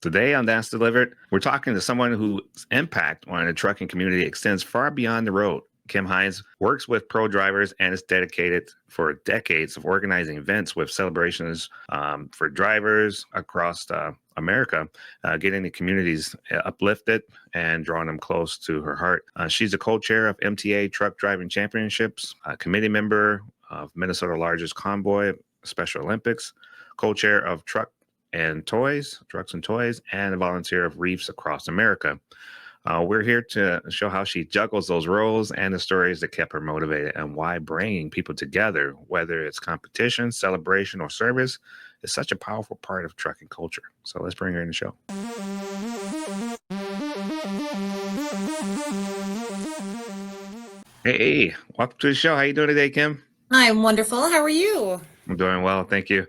Today on That's Delivered, we're talking to someone whose impact on the trucking community extends far beyond the road. Kim Heins works with ProDrivers and is dedicated for decades of organizing events with celebrations for drivers across America, getting the communities uplifted and drawing them close to her heart. She's a co-chair of MTA Truck Driving Championships, a committee member of Minnesota's largest Convoy Special Olympics, co-chair of Trucks and Toys, and a volunteer of Reefs Across America. We're here to show how she juggles those roles and the stories that kept her motivated and why bringing people together, whether it's competition, celebration, or service, is such a powerful part of trucking culture. So let's bring her in the show. Hey, welcome to the show. How you doing today, Kim? I'm wonderful. How are you? I'm doing well, thank you.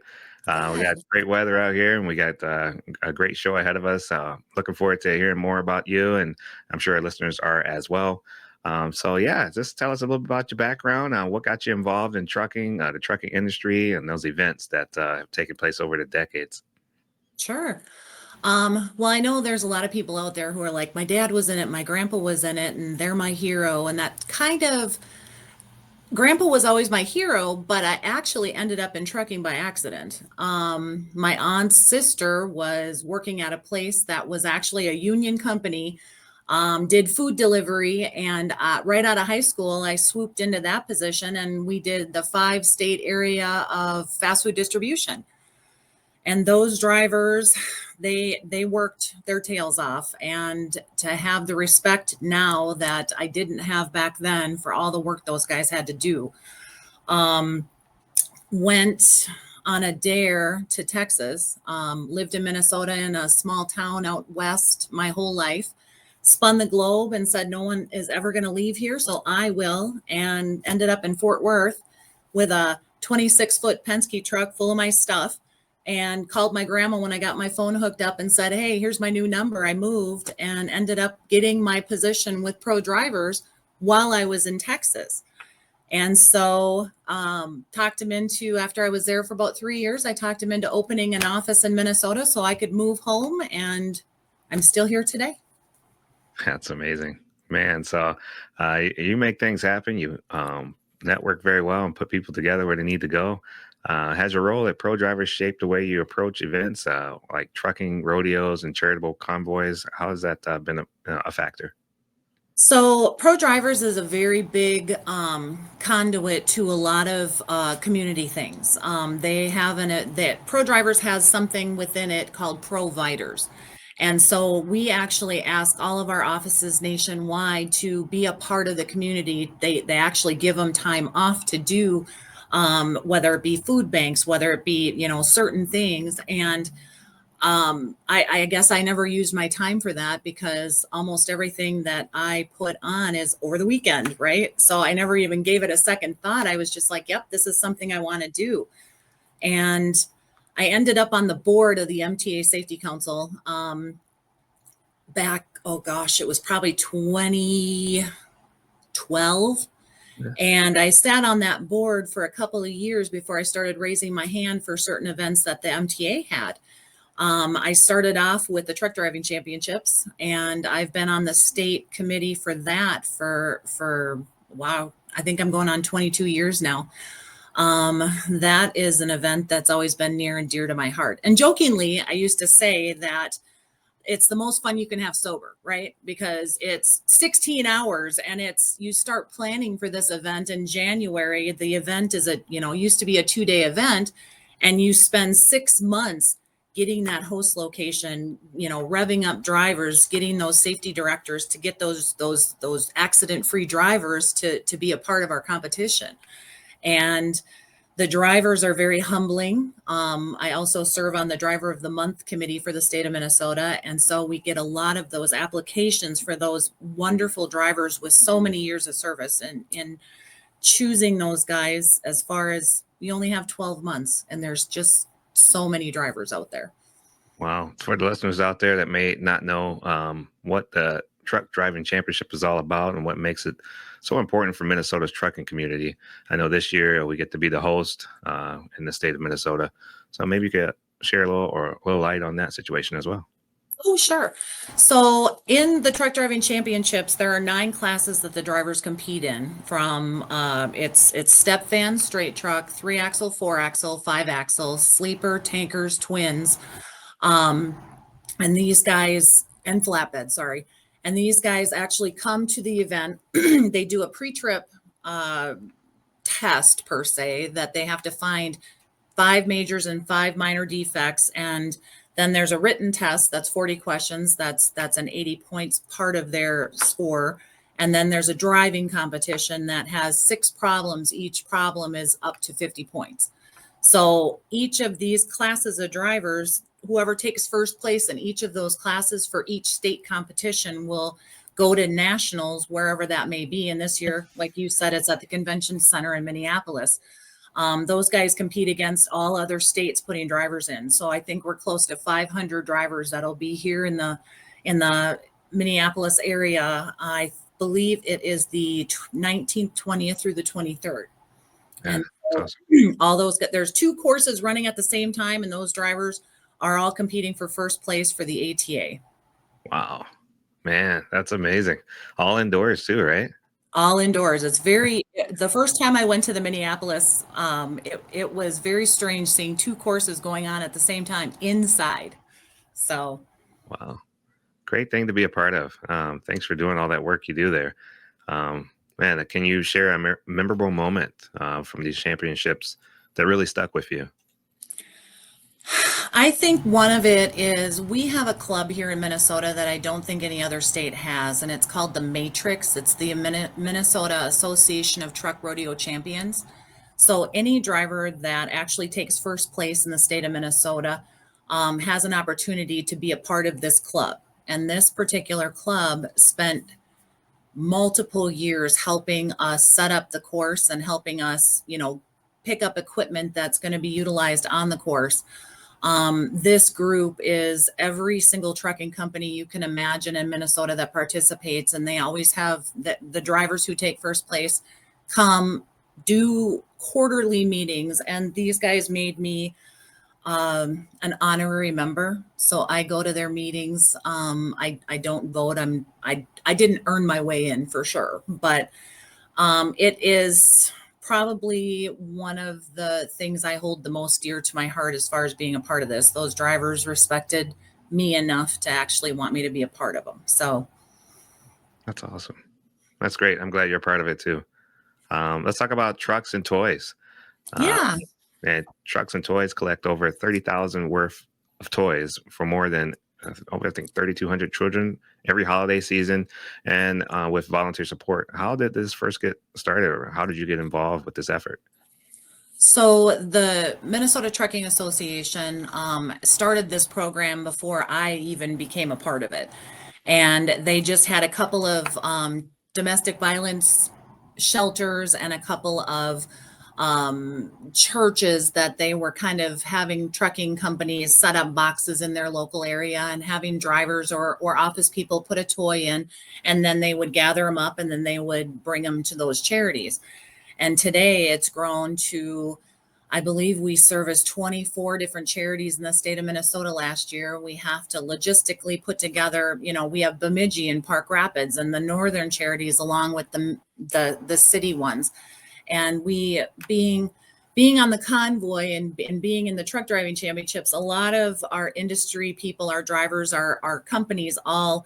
We got great weather out here, and we got a great show ahead of us. Looking forward to hearing more about you, and I'm sure our listeners are as well. So yeah, just tell us a little bit about your background, what got you involved in trucking, the trucking industry, and those events that have taken place over the decades. Sure. Well, I know there's a lot of people out there who are like, my dad was in it, my grandpa was in it, and they're my hero. And that kind of, grandpa was always my hero, but I actually ended up in trucking by accident. My aunt's sister was working at a place that was actually a union company, did food delivery, and right out of high school, I swooped into that position, and we did the 5-state area of fast food distribution. And those drivers, they worked their tails off, and to have the respect now that I didn't have back then for all the work those guys had to do. Went on a dare to Texas, lived in Minnesota in a small town out west my whole life, spun the globe and said no one is ever going to leave here, so I will, and ended up in Fort Worth with a 26-foot Penske truck full of my stuff, and called my grandma when I got my phone hooked up and said, hey, here's my new number. I moved and ended up getting my position with ProDrivers while I was in Texas. And so talked him into, after I was there for about 3 years, I talked him into opening an office in Minnesota so I could move home, and I'm still here today. That's amazing, man. So you make things happen. You network very well and put people together where they need to go. Has your role at ProDrivers shaped the way you approach events like trucking, rodeos, and charitable convoys? How has that been a factor? So ProDrivers is a very big conduit to a lot of community things. They have that ProDrivers has something within it called Providers. And so we actually ask all of our offices nationwide to be a part of the community. They actually give them time off to do, whether it be food banks, whether it be, certain things. And I guess I never used my time for that because almost everything that I put on is over the weekend, right? So I never even gave it a second thought. I was just like, yep, this is something I want to do. And I ended up on the board of the MTA Safety Council back, oh gosh, it was probably 2012. Yeah. And I sat on that board for a couple of years before I started raising my hand for certain events that the MTA had. I started off with the Truck Driving Championships, and I've been on the state committee for that for wow, I think I'm going on 22 years now. That is an event that's always been near and dear to my heart. And jokingly, I used to say that it's the most fun you can have sober, right? Because it's 16 hours and you start planning for this event in January. The event is used to be a 2-day event, and you spend 6 months getting that host location, revving up drivers, getting those safety directors to get those accident-free drivers to be a part of our competition. And the drivers are very humbling. I also serve on the Driver of the Month committee for the state of Minnesota. And so we get a lot of those applications for those wonderful drivers with so many years of service, and in choosing those guys, as far as we only have 12 months and there's just so many drivers out there. Wow. For the listeners out there that may not know what the Truck Driving Championship is all about and what makes it so important for Minnesota's trucking community. I know this year we get to be the host in the state of Minnesota. So maybe you could share a little light on that situation as well. Oh, sure. So in the truck driving championships, there are 9 classes that the drivers compete in. From it's step van, straight truck, 3-axle, 4-axle, 5-axle, sleeper, tankers, twins, um, and these guys and flatbed. Sorry, and these guys actually come to the event. They do a pre-trip test per se that they have to find 5 majors and 5 minor defects, and then there's a written test that's 40 questions. That's an 80 points part of their score. And then there's a driving competition that has 6 problems. Each problem is up to 50 points. So each of these classes of drivers, whoever takes first place in each of those classes for each state competition will go to nationals, wherever that may be. And this year, like you said, it's at the convention center in Minneapolis. Those guys compete against all other states putting drivers in. So I think we're close to 500 drivers that'll be here in the Minneapolis area. I believe it is the 19th, 20th through the 23rd. Yeah, And that's so awesome. all those, there's 2 courses running at the same time, and those drivers are all competing for first place for the ATA. Wow, man, that's amazing. All indoors too, right? All indoors. It's the first time I went to the Minneapolis, it was very strange seeing 2 courses going on at the same time inside. So, Wow, great thing to be a part of. Thanks for doing all that work you do there. Man, can you share a memorable moment from these championships that really stuck with you? I think one of it is we have a club here in Minnesota that I don't think any other state has, and it's called the Matrix. It's the Minnesota Association of Truck Rodeo Champions. So any driver that actually takes first place in the state of Minnesota has an opportunity to be a part of this club. And this particular club spent multiple years helping us set up the course and helping us, pick up equipment that's going to be utilized on the course. This group is every single trucking company you can imagine in Minnesota that participates, and they always have the drivers who take first place come do quarterly meetings, and these guys made me an honorary member. So I go to their meetings. I don't vote. I didn't earn my way in for sure, but it is probably one of the things I hold the most dear to my heart as far as being a part of this. Those drivers respected me enough to actually want me to be a part of them. So That's awesome. That's great. I'm glad you're a part of it too. Let's talk about trucks and toys. Uh, yeah. and trucks and toys collect over 30,000 worth of toys for more than I think 3,200 children every holiday season, and with volunteer support. How did this first get started, or how did you get involved with this effort? So the Minnesota Trucking Association started this program before I even became a part of it. And they just had a couple of domestic violence shelters and a couple of churches that they were kind of having trucking companies set up boxes in their local area and having drivers or office people put a toy in, and then they would gather them up and then they would bring them to those charities. And today it's grown to, I believe we serviced 24 different charities in the state of Minnesota last year. We have to logistically put together, we have Bemidji and Park Rapids and the northern charities along with the city ones. And we being on the Convoy and being in the truck driving championships, a lot of our industry people, our drivers, our companies all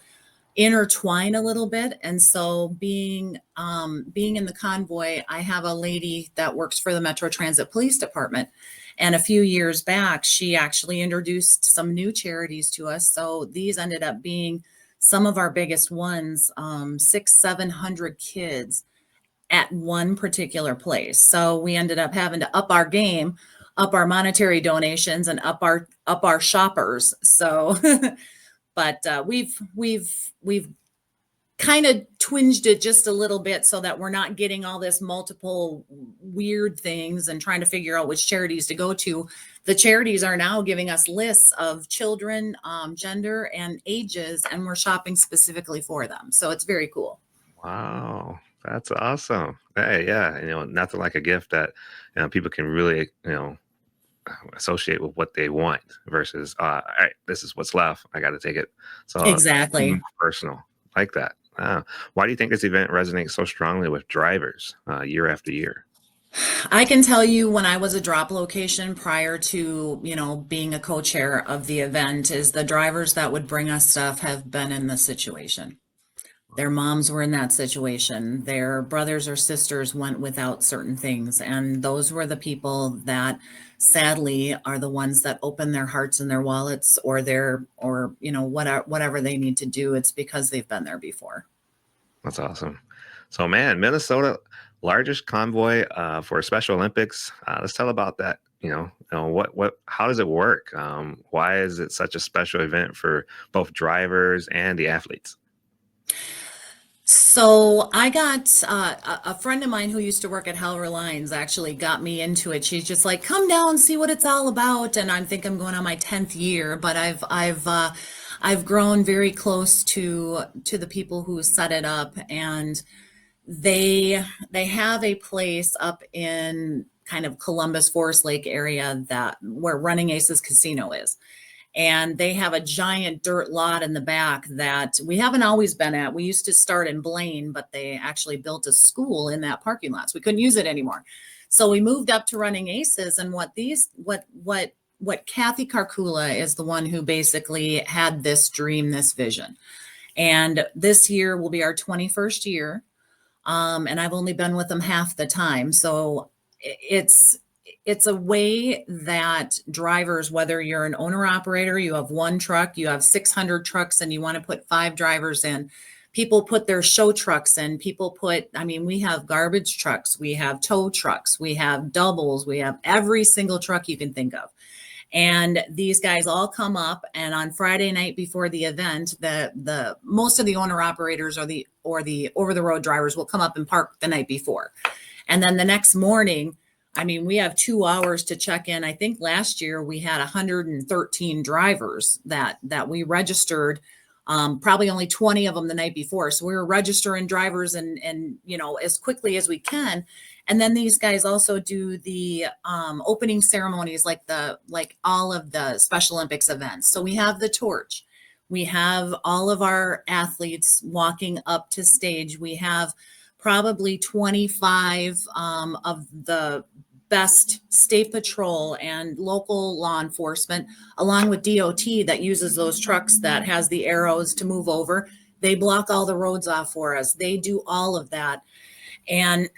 intertwine a little bit. And so being in the Convoy, I have a lady that works for the Metro Transit Police Department. And a few years back, she actually introduced some new charities to us. So these ended up being some of our biggest ones, 600-700 kids at one particular place. So we ended up having to up our game, up our monetary donations, and up our shoppers. So but we've kind of twinged it just a little bit so that we're not getting all this multiple weird things and trying to figure out which charities to go to. The charities are now giving us lists of children, gender, and ages, and we're shopping specifically for them. So it's very cool. Wow, That's awesome. Hey, yeah, nothing like a gift that people can really associate with what they want versus all right, this is what's left. I got to take it. So Exactly. personal like that. Why do you think this event resonates so strongly with drivers year after year? I can tell you when I was a drop location prior to, being a co-chair of the event is the drivers that would bring us stuff have been in this situation. Their moms were in that situation. Their brothers or sisters went without certain things. And those were the people that sadly are the ones that open their hearts and their wallets whatever they need to do. It's because they've been there before. That's awesome. So, man, Minnesota, largest convoy for Special Olympics. Let's tell about that. How does it work? Why is it such a special event for both drivers and the athletes? So I got a friend of mine who used to work at Halver Lines actually got me into it. She's just like, come down, see what it's all about. And I think I'm going on my 10th year, but I've grown very close to the people who set it up, and they have a place up in kind of Columbus Forest Lake area that where Running Aces Casino is. And they have a giant dirt lot in the back that we haven't always been at. We used to start in Blaine, but they actually built a school in that parking lot, so we couldn't use it anymore. So we moved up to Running Aces, and what Kathy Karkula is the one who basically had this dream, this vision. And this year will be our 21st year. And I've only been with them half the time. So it's a way that drivers, whether you're an owner operator, you have one truck, you have 600 trucks, and you want to put 5 drivers in, people put their show trucks in, we have garbage trucks, we have tow trucks, we have doubles, we have every single truck you can think of. And these guys all come up, and on Friday night before the event, the most of the owner operators or the over the road drivers will come up and park the night before. And then the next morning, we have 2 hours to check in. I think last year we had 113 drivers that we registered, probably only 20 of them the night before. So we were registering drivers and as quickly as we can. And then these guys also do the opening ceremonies like all of the Special Olympics events. So we have the torch. We have all of our athletes walking up to stage. We have probably 25 of the best state patrol and local law enforcement, along with DOT that uses those trucks that has the arrows to move over. They block all the roads off for us. They do all of that. And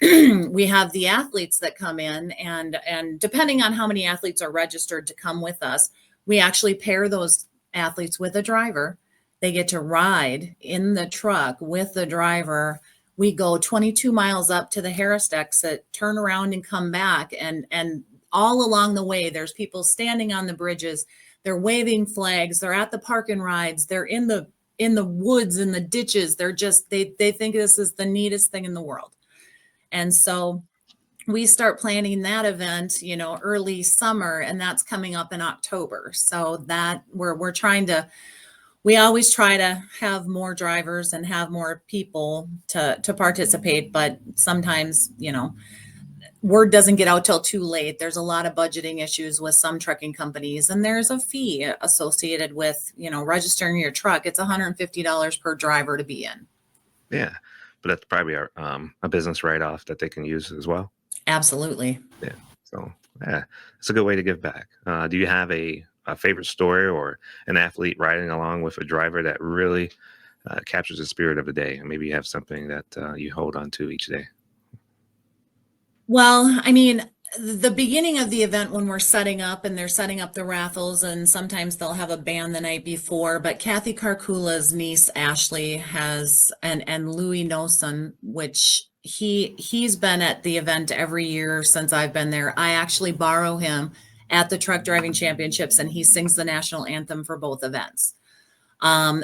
we have the athletes that come in, and depending on how many athletes are registered to come with us, we actually pair those athletes with a driver. They get to ride in the truck with the driver. We go 22 miles up to the Harris exit, turn around and come back. And all along the way, there's people standing on the bridges. They're waving flags. They're at the park and rides. They're in the woods, in the ditches. They're just, they think this is the neatest thing in the world. And so we start planning that event, early summer, and that's coming up in October. So that we always try to have more drivers and have more people to participate, but sometimes, word doesn't get out till too late. There's a lot of budgeting issues with some trucking companies, and there's a fee associated with, registering your truck. It's $150 per driver to be in. Yeah, but that's probably a business write-off that they can use as well. Absolutely. Yeah. So yeah, it's a good way to give back. Do you have a favorite story or an athlete riding along with a driver that really captures the spirit of the day? And maybe you have something that you hold on to each day. Well, the beginning of the event when we're setting up and they're setting up the raffles, and sometimes they'll have a band the night before, but Kathy Karkula's niece, Ashley, has, and Louis Noson, which he's been at the event every year since I've been there. I actually borrow him at the truck driving championships, and he sings the national anthem for both events.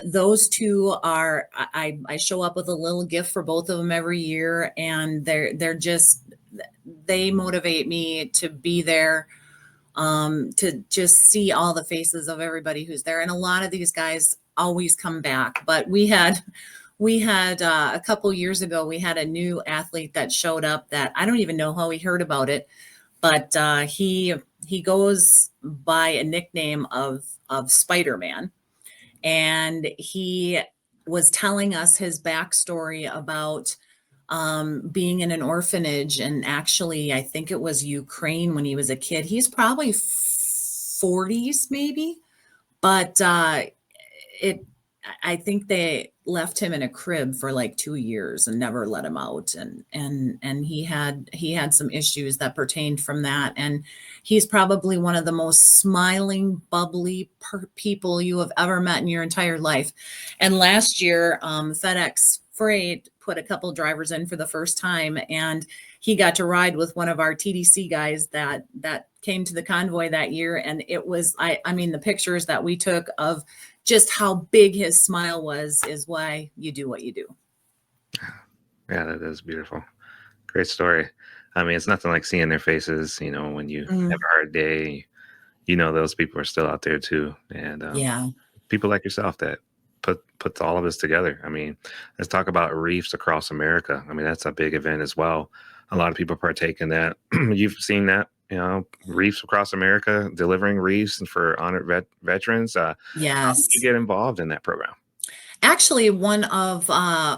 Those two are, I show up with a little gift for both of them every year, and they motivate me to be there, to just see all the faces of everybody who's there. And a lot of these guys always come back, but we had We had a couple years ago, we had a new athlete that showed up that I don't even know how he heard about it, but he goes by a nickname of Spider-Man, and he was telling us his backstory about being in an orphanage, and actually, I think it was Ukraine when he was a kid. He's probably 40s, maybe, but it I think they left him in a crib for like 2 years and never let him out, and he had some issues that pertained from that, and he's probably one of the most smiling, bubbly people you have ever met in your entire life. And last year, FedEx Freight put a couple drivers in for the first time, and he got to ride with one of our TDC guys that came to the convoy that year, and it was I mean the pictures that we took of just how big his smile was is why you do what you do. Yeah, that is beautiful. Great story. I mean, it's nothing like seeing their faces, when you have Mm, a hard day, those people are still out there too. And yeah. people like yourself that puts all of this together. I mean, let's talk about reefs across America. I mean, that's a big event as well. A lot of people partake in that. You've seen that, reefs across America, delivering reefs for honored veterans. How did you Yes. get involved in that program? Actually, one of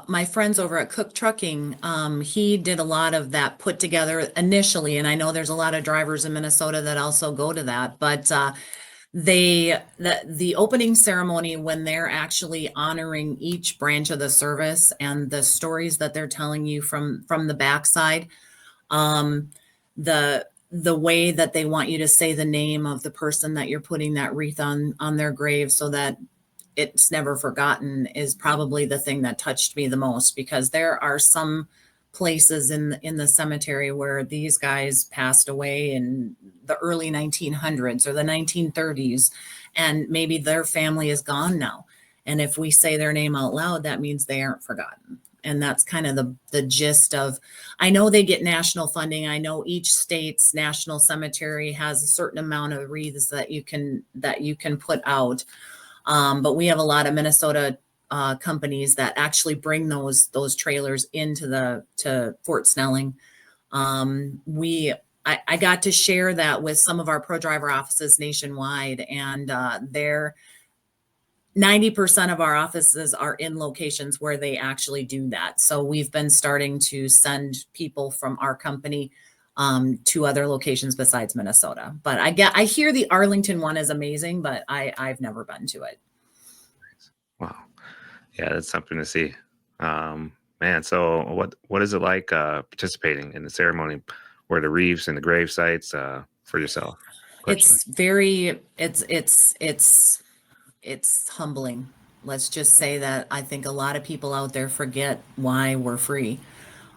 my friends over at Cook Trucking, he did a lot of that put together initially, and I know there's a lot of drivers in Minnesota that also go to that. But the opening ceremony, when they're actually honoring each branch of the service and the stories that they're telling you from the backside, um, the way that they want you to say the name of the person that you're putting that wreath on their grave so that it's never forgotten is probably the thing that touched me the most, because there are some places in the cemetery where these guys passed away in the early 1900s or the 1930s, and maybe their family is gone now, and if we say their name out loud, that means they aren't forgotten. And that's kind of the gist of, I know they get national funding. I know each state's national cemetery has a certain amount of wreaths that you can put out, but we have a lot of Minnesota companies that actually bring those trailers to Fort Snelling. I got to share that with some of our ProDriver offices nationwide, and they're 90% of our offices are in locations where they actually do that. So we've been starting to send people from our company to other locations besides Minnesota. But I hear the Arlington one is amazing, but I've never been to it. Wow. Yeah, that's something to see. Man, so what is it like participating in the ceremony where the reefs and the grave sites for yourself personally? It's very it's humbling. Let's just say that I think a lot of people out there forget why we're free.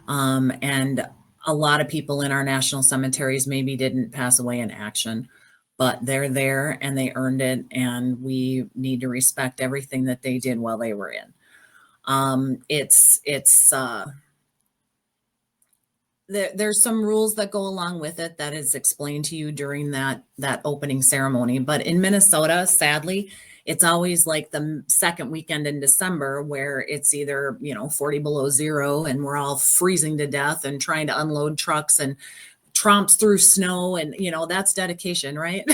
And a lot of people in our national cemeteries maybe didn't pass away in action, but they're there and they earned it, and we need to respect everything that they did while they were in. It's there's some rules that go along with it that is explained to you during that opening ceremony. But in Minnesota, sadly, it's always like the second weekend in December where it's either 40 below zero and we're all freezing to death and trying to unload trucks and tromps through snow, and that's dedication, right?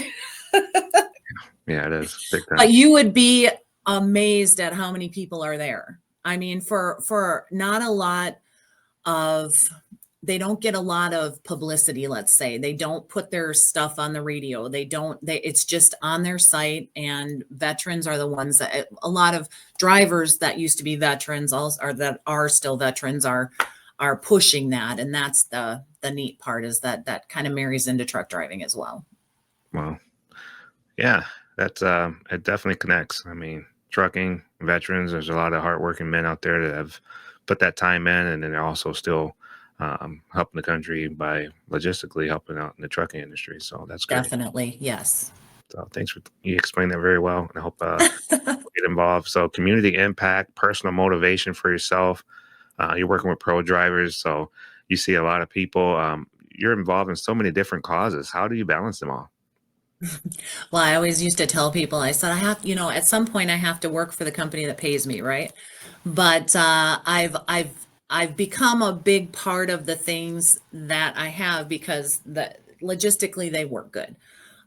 Yeah, it is big time. But you would be amazed at how many people are there. I mean, for not a lot of, they don't get a lot of publicity, let's say. They don't put their stuff on the radio. It's just on their site, and veterans are the ones that, a lot of drivers that used to be veterans also, or that are still veterans, are pushing that. And that's the neat part, is that kind of marries into truck driving as well. Well, yeah, that's it definitely connects. I mean, trucking, veterans, there's a lot of hardworking men out there that have put that time in, and then they're also still helping the country by logistically helping out in the trucking industry. So that's great. Definitely. Yes. So thanks for you explained that very well, and I hope get involved. So community impact, personal motivation for yourself. You're working with ProDrivers, so you see a lot of people. You're involved in so many different causes. How do you balance them all? Well, I always used to tell people, I said, I have, at some point I have to work for the company that pays me, right? But I've become a big part of the things that I have because logistically they work good.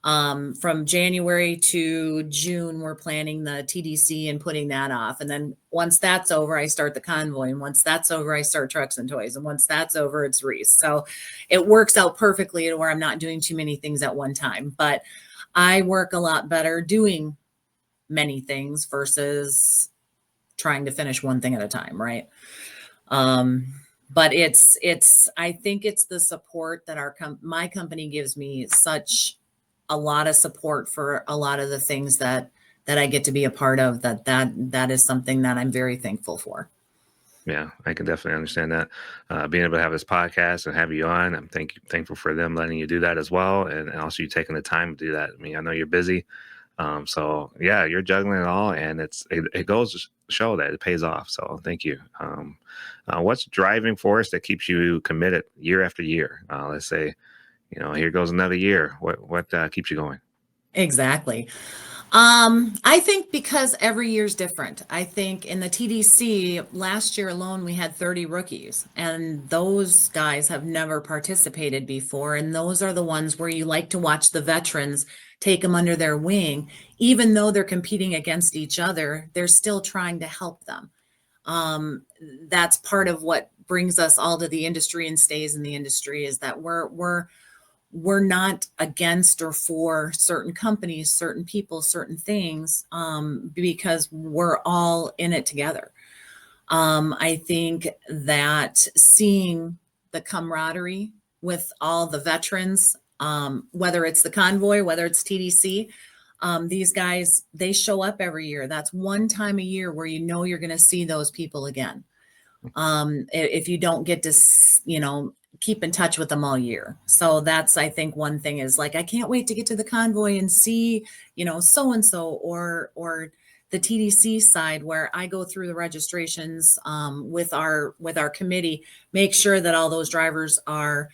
From January to June, we're planning the TDC and putting that off. And then once that's over, I start the convoy. And once that's over, I start trucks and toys. And once that's over, it's Reese. So it works out perfectly to where I'm not doing too many things at one time. But I work a lot better doing many things versus trying to finish one thing at a time, right? Um, but I think it's the support that my company gives me, such a lot of support for a lot of the things that I get to be a part of, that is something that I'm very thankful for. Yeah, I can definitely understand that. Being able to have this podcast and have you on, I'm thankful for them letting you do that as well, and also you taking the time to do that. I mean, I know you're busy, so yeah, you're juggling it all, and it goes to show that it pays off. So thank you. What's driving force that keeps you committed year after year? Let's say, here goes another year. What keeps you going? Exactly. I think because every year's different. I think in the TDC last year alone, we had 30 rookies, and those guys have never participated before. And those are the ones where you like to watch the veterans take them under their wing. Even though they're competing against each other, they're still trying to help them. Um, that's part of what brings us all to the industry and stays in the industry, is that we're not against or for certain companies, certain people, certain things, because we're all in it together. I think that seeing the camaraderie with all the veterans, whether it's the convoy, whether it's TDC, these guys, they show up every year. That's one time a year where you're going to see those people again. If you don't get to, keep in touch with them all year. So that's, I think, one thing is like, I can't wait to get to the convoy and see, so-and-so, or the TDC side, where I go through the registrations, with our committee, make sure that all those drivers are,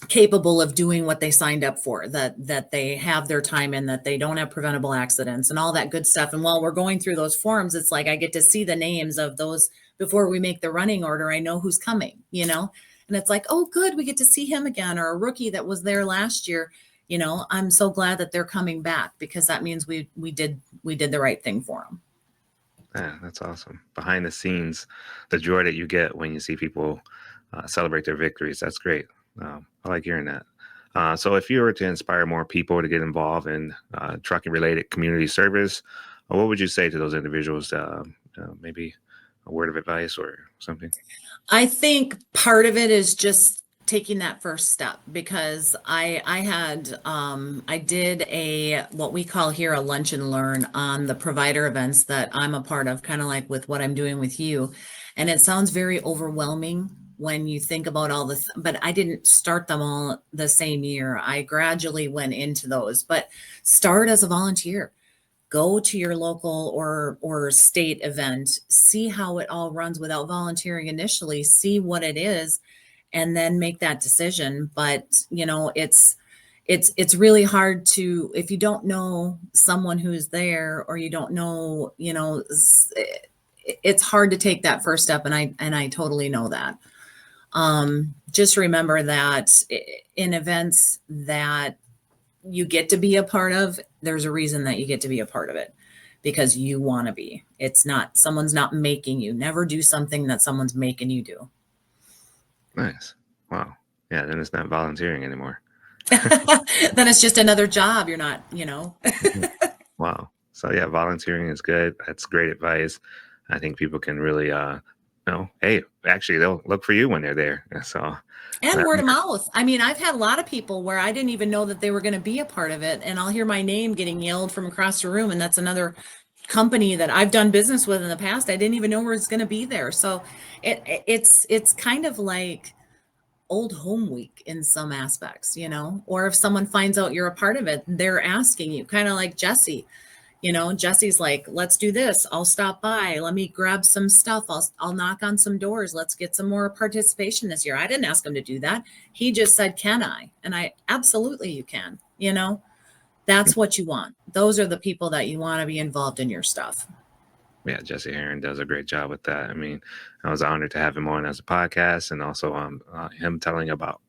capable of doing what they signed up for, that they have their time in, that they don't have preventable accidents and all that good stuff. And while we're going through those forms, it's like I get to see the names of those before we make the running order. I know who's coming, and it's like, oh, good, we get to see him again, or a rookie that was there last year. I'm so glad that they're coming back, because that means we did the right thing for them. Yeah, that's awesome. Behind the scenes, the joy that you get when you see people celebrate their victories, that's great. I like hearing that. So if you were to inspire more people to get involved in trucking related community service, what would you say to those individuals? Maybe a word of advice or something? I think part of it is just taking that first step, because I did what we call here a lunch and learn on the provider events that I'm a part of, kind of like with what I'm doing with you. And it sounds very overwhelming when you think about all this, but I didn't start them all the same year. I gradually went into those, but start as a volunteer. Go to your local or state event, see how it all runs without volunteering initially, see what it is, and then make that decision. But it's really hard to, if you don't know someone who's there, or you don't know, it's hard to take that first step. And I totally know that. Just remember that in events that you get to be a part of, there's a reason that you get to be a part of it, because you want to be. It's not, someone's not making you. Never do something that someone's making you do. Nice. Wow. Yeah, then it's not volunteering anymore. Then it's just another job. You're not, Wow. So yeah, volunteering is good. That's great advice. I think people can really, hey, actually, they'll look for you when they're there. So, and word of mouth. I mean, I've had a lot of people where I didn't even know that they were going to be a part of it, and I'll hear my name getting yelled from across the room, and that's another company that I've done business with in the past. I didn't even know where it's going to be there. So it's kind of like old home week in some aspects, or if someone finds out you're a part of it, they're asking you, kind of like Jesse. Jesse's like, let's do this. I'll stop by. Let me grab some stuff. I'll knock on some doors. Let's get some more participation this year. I didn't ask him to do that. He just said, can I? And absolutely, you can, you know, that's what you want. Those are the people that you want to be involved in your stuff. Yeah, Jesse Heron does a great job with that. I mean, I was honored to have him on as a podcast, and also him telling about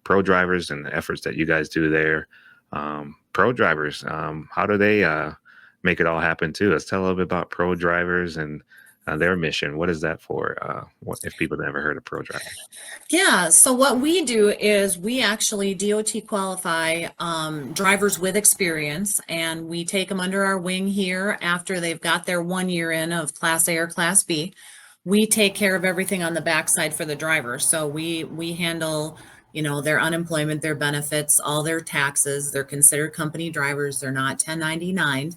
ProDrivers and the efforts that you guys do there. ProDrivers, how do they make it all happen too? Let's tell a little bit about ProDrivers and their mission. What is that for? What if people never heard of ProDrivers? Yeah, so what we do is we actually DOT qualify drivers with experience, and we take them under our wing here after they've got their 1 year in of Class A or Class B. We take care of everything on the backside for the driver. So we handle, you know, their unemployment, their benefits, all their taxes. They're considered company drivers. They're not 1099.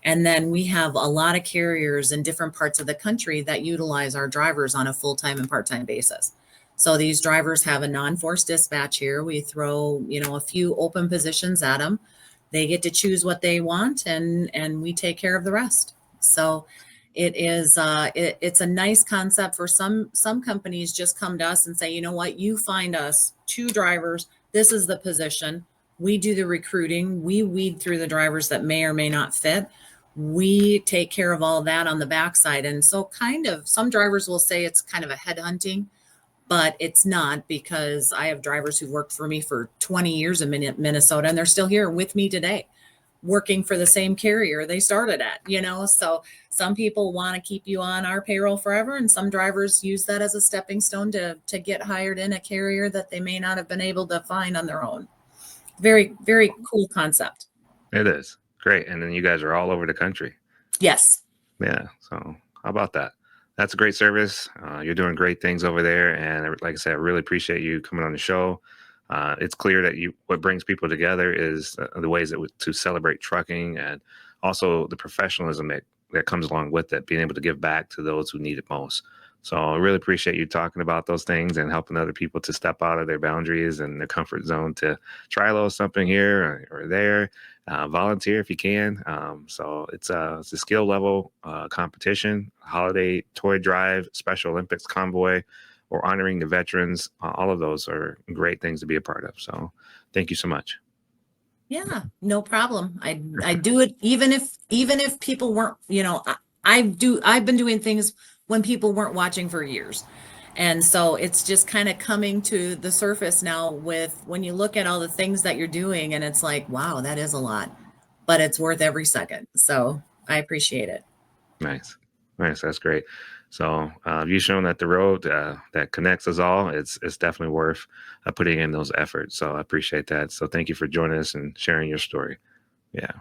And then we have a lot of carriers in different parts of the country that utilize our drivers on a full-time and part-time basis. So these drivers have a non-forced dispatch here. We throw, you know, a few open positions at them. They get to choose what they want, and we take care of the rest. So it is it's a nice concept. For some companies just come to us and say, you know what, you find us 2 drivers. This is the position. We do the recruiting. We weed through the drivers that may or may not fit. We take care of all that on the backside. And so kind of some drivers will say it's kind of a headhunting, but it's not, because I have drivers who worked for me for 20 years in Minnesota, and they're still here with me today, working for the same carrier they started at, you know. So some people want to keep you on our payroll forever, and some drivers use that as a stepping stone to get hired in a carrier that they may not have been able to find on their own. Very, very cool concept. It is great, and then you guys are all over the country. Yes. Yeah. So how about that? That's a great service. You're doing great things over there, and like I said, I really appreciate you coming on the show. It's clear that what brings people together is the ways to celebrate trucking, and also the professionalism that comes along with it, being able to give back to those who need it most. So I really appreciate you talking about those things and helping other people to step out of their boundaries and their comfort zone to try a little something here or there. Volunteer if you can. So it's a skill level competition, holiday toy drive, Special Olympics convoy, or honoring the veterans. All of those are great things to be a part of. So thank you so much. Yeah, no problem. I do it even if people weren't, you know, I've been doing things when people weren't watching for years. And so it's just kind of coming to the surface now with when you look at all the things that you're doing, and it's like, wow, that is a lot, but it's worth every second. So I appreciate it. Nice. That's great. So you've shown that the road that connects us all, it's definitely worth putting in those efforts. So I appreciate that. So thank you for joining us and sharing your story. Yeah.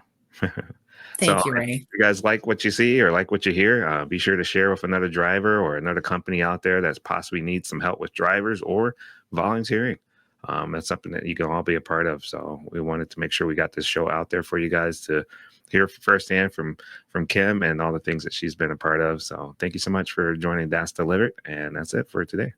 Thank So you, Ray. if you guys like what you see or like what you hear, be sure to share with another driver or another company out there that's possibly needs some help with drivers or volunteering. That's something that you can all be a part of. So we wanted to make sure we got this show out there for you guys to hear firsthand from Kim and all the things that she's been a part of. So thank you so much for joining That's Delivered. And that's it for today.